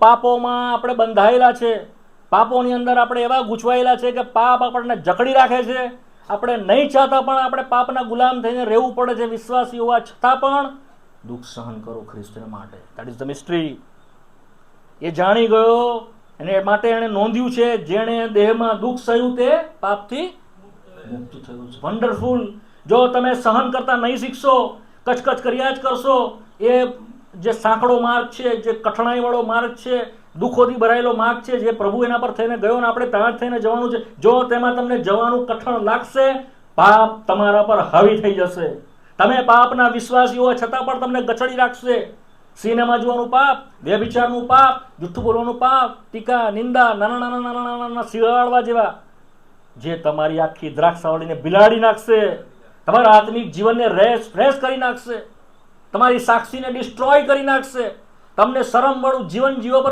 પાપોમાં આપણે બંધાયેલા છે, પાપોની અંદર આપણે એવા ગૂંચવાયેલા છે કે પાપ આપણને જકડી રાખે છે. આપણે નહીં ચાહતા પણ આપણે પાપના ગુલામ થઈને રહેવું પડે છે. વિશ્વાસી હોવા છતાં પણ દુઃખ સહન કરો ખ્રિસ્તને માટે. That is the mystery. એ જાણી ગયો અને માટે એણે નોંધ્યું છે, જેણે દેહમાં દુઃખ સહ્યું તે પાપથી મુક્ત થયું છે. વન્ડરફુલ. જો તમે સહન કરતા નહીં શીખશો, કચકચ કર્યા જ કરશો, એ જે સાંકડો માર્ગ છે, જે કઠણાઈ વાળો માર્ગ છે, દુઃખોથી ભરાયેલો માર્ગ છે, જે પ્રભુ એના પર થઈને ગયો ને આપણે ત્યાં થઈને જવાનું છે, જો તેમાં તમને જવાનું કઠણ લાગશે, પાપ તમારા પર હાવી થઈ જશે. તમે પાપના વિશ્વાસી હોવા છતાં પણ તમને ગચડી રાખશે. સિનેમા જોવાનું પાપ, વ્યભિચારનું પાપ, જુઠ્ઠું બોલવાનું પાપ, ટીકા, નિંદા, નાના નાના નાના નાના શિયાળવા જેવા, જે તમારી આખી દ્રાક્ષાવળીને બિલાડી નાખશે, તમારા આત્મિક જીવનને ફ્રેશ કરી નાખશે, તમારી સાક્ષીને ડિસ્ટ્રોય કરી નાખશે, તમને શરમ વાળું જીવન જીવવા પર